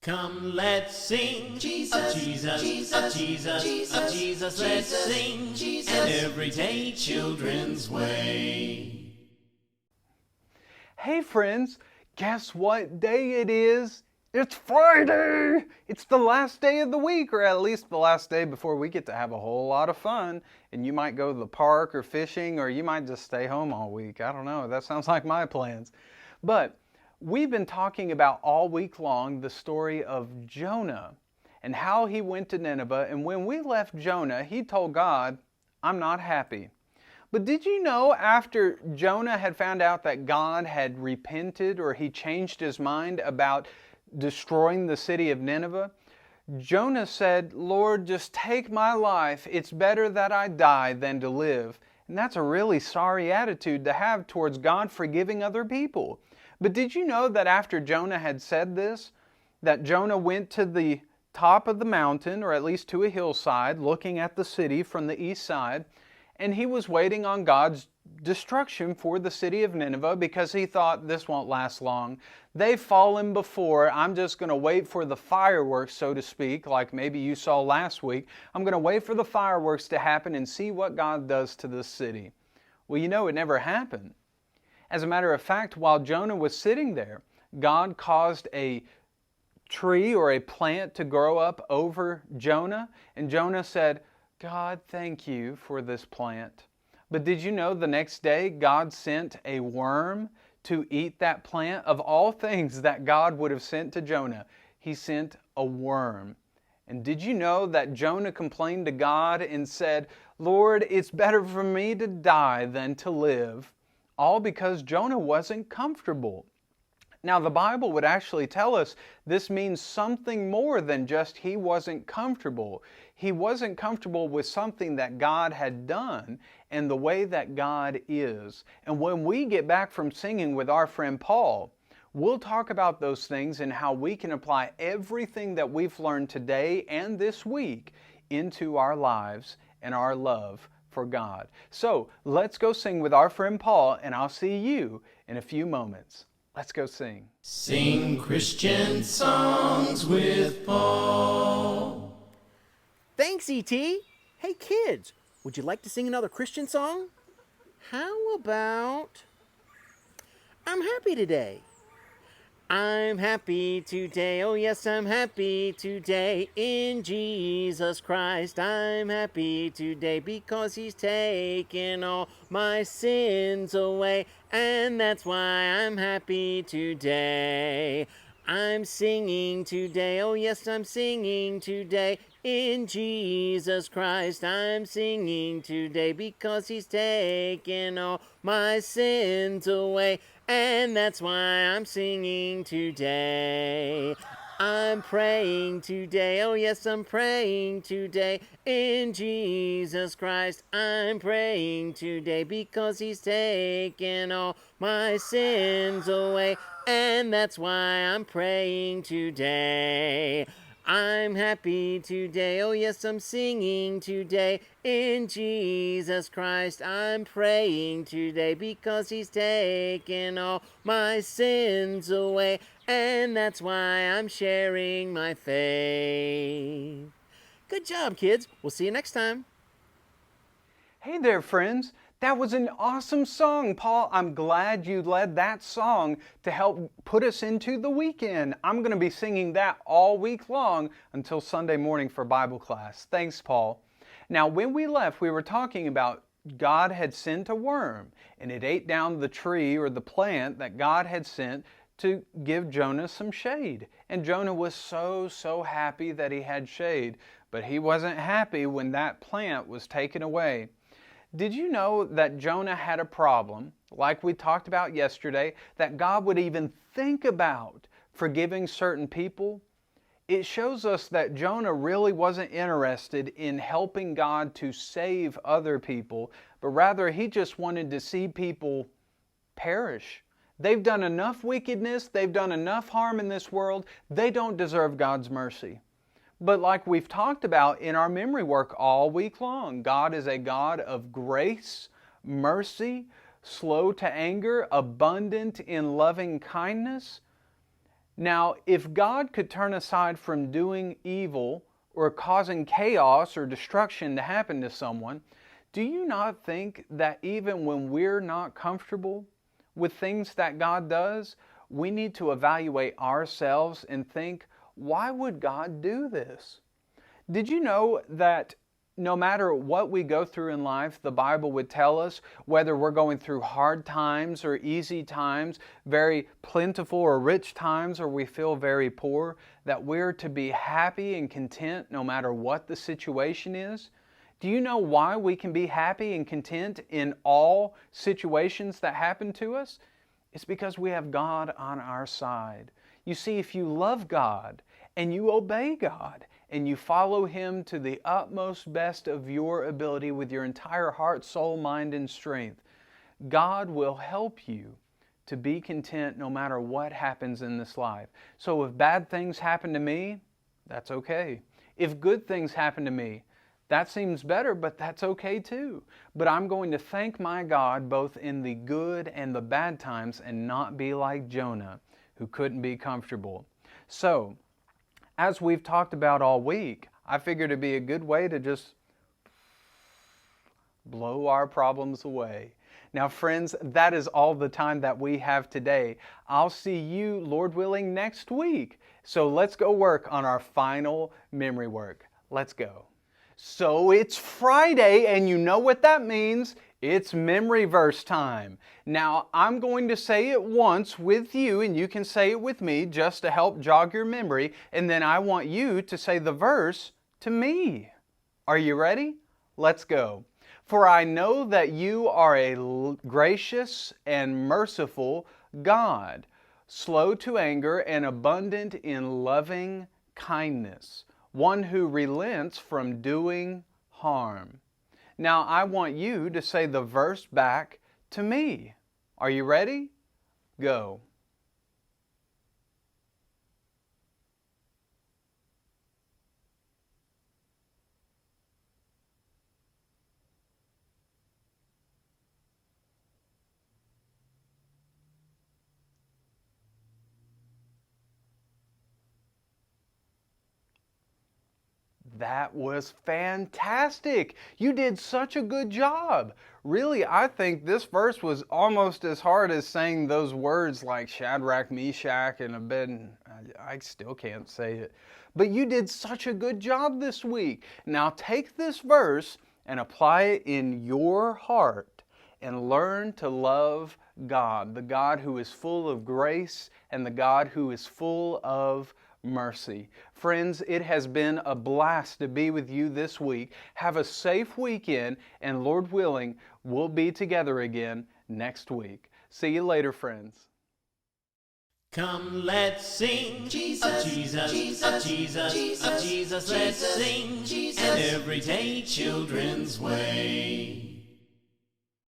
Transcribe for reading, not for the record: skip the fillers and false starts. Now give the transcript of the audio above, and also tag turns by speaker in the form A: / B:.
A: Come, let's sing Jesus, of Jesus, of Jesus, of Jesus. Let's sing an everyday children's way.
B: Hey friends, guess what day it is? It's Friday! It's the last day of the week, or at least the last day before we get to have a whole lot of fun. And you might go to the park or fishing, or you might just stay home all week. I don't know, that sounds like my plans. But we've been talking about all week long the story of Jonah and how he went to Nineveh. And when we left Jonah, he told God, I'm not happy. But did you know after Jonah had found out that God had repented, or he changed his mind about destroying the city of Nineveh, Jonah said, Lord, just take my life. It's better that I die than to live. And that's a really sorry attitude to have towards God forgiving other people. But did you know that after Jonah had said this, that Jonah went to the top of the mountain, or at least to a hillside, looking at the city from the east side, and he was waiting on God's destruction for the city of Nineveh because he thought, this won't last long. They've fallen before. I'm just going to wait for the fireworks, so to speak, like maybe you saw last week. I'm going to wait for the fireworks to happen and see what God does to this city. Well, you know, it never happened. As a matter of fact, while Jonah was sitting there, God caused a tree or a plant to grow up over Jonah, and Jonah said, God, thank you for this plant. But did you know the next day God sent a worm to eat that plant? Of all things that God would have sent to Jonah, he sent a worm. And did you know that Jonah complained to God and said, Lord, it's better for me to die than to live? All because Jonah wasn't comfortable. Now, the Bible would actually tell us this means something more than just he wasn't comfortable. He wasn't comfortable with something that God had done and the way that God is. And when we get back from singing with our friend Paul, we'll talk about those things and how we can apply everything that we've learned today and this week into our lives and our love for God. So let's go sing with our friend Paul, and I'll see you in a few moments. Let's go sing.
A: Sing Christian songs with Paul.
C: Thanks, E.T. Hey, kids, would you like to sing another Christian song? How about I'm Happy Today? I'm happy today, oh yes, I'm happy today in Jesus Christ. I'm happy today because He's taken all my sins away, and that's why I'm happy today. I'm singing today, oh yes, I'm singing today in Jesus Christ. I'm singing today because He's taken all my sins away, and that's why I'm singing today. I'm praying today, oh yes, I'm praying today in Jesus Christ. I'm praying today because He's taken all my sins away, and that's why I'm praying today. I'm happy today, oh yes, I'm singing today in Jesus Christ. I'm praying today because He's taken all my sins away, and that's why I'm sharing my faith. Good job, kids. We'll see you next time.
B: Hey there, friends. That was an awesome song, Paul. I'm glad you led that song to help put us into the weekend. I'm going to be singing that all week long until Sunday morning for Bible class. Thanks, Paul. Now, when we left, we were talking about God had sent a worm, and it ate down the tree or the plant that God had sent to give Jonah some shade. And Jonah was so happy that he had shade, but he wasn't happy when that plant was taken away. Did you know that Jonah had a problem, like we talked about yesterday, that God would even think about forgiving certain people? It shows us that Jonah really wasn't interested in helping God to save other people, but rather he just wanted to see people perish. They've done enough wickedness, they've done enough harm in this world, they don't deserve God's mercy. But like we've talked about in our memory work all week long, God is a God of grace, mercy, slow to anger, abundant in loving kindness. Now, if God could turn aside from doing evil or causing chaos or destruction to happen to someone, do you not think that even when we're not comfortable with things that God does, we need to evaluate ourselves and think, why would God do this? Did you know that no matter what we go through in life, the Bible would tell us whether we're going through hard times or easy times, very plentiful or rich times, or we feel very poor, that we're to be happy and content no matter what the situation is? Do you know why we can be happy and content in all situations that happen to us? It's because we have God on our side. You see, if you love God and you obey God and you follow Him to the utmost best of your ability with your entire heart, soul, mind, and strength, God will help you to be content no matter what happens in this life. So if bad things happen to me, that's okay. If good things happen to me, that seems better, but that's okay too. But I'm going to thank my God both in the good and the bad times and not be like Jonah, who couldn't be comfortable. So, as we've talked about all week, I figured it'd be a good way to just blow our problems away. Now, friends, that is all the time that we have today. I'll see you, Lord willing, next week. So let's go work on our final memory work. Let's go. So it's Friday, and you know what that means. It's memory verse time. Now, I'm going to say it once with you, and you can say it with me just to help jog your memory, and then I want you to say the verse to me. Are you ready? Let's go. For I know that you are a gracious and merciful God, slow to anger and abundant in loving kindness, one who relents from doing harm. Now I want you to say the verse back to me. Are you ready? Go. That was fantastic. You did such a good job. Really, I think this verse was almost as hard as saying those words like Shadrach, Meshach, and Abednego. I still can't say it. But you did such a good job this week. Now take this verse and apply it in your heart and learn to love God, the God who is full of grace and the God who is full of mercy. Friends, it has been a blast to be with you this week. Have a safe weekend, and Lord willing, we'll be together again next week. See you later, friends.
A: Come, let's sing of Jesus, of Jesus, of Jesus. Let's sing an everyday children's way.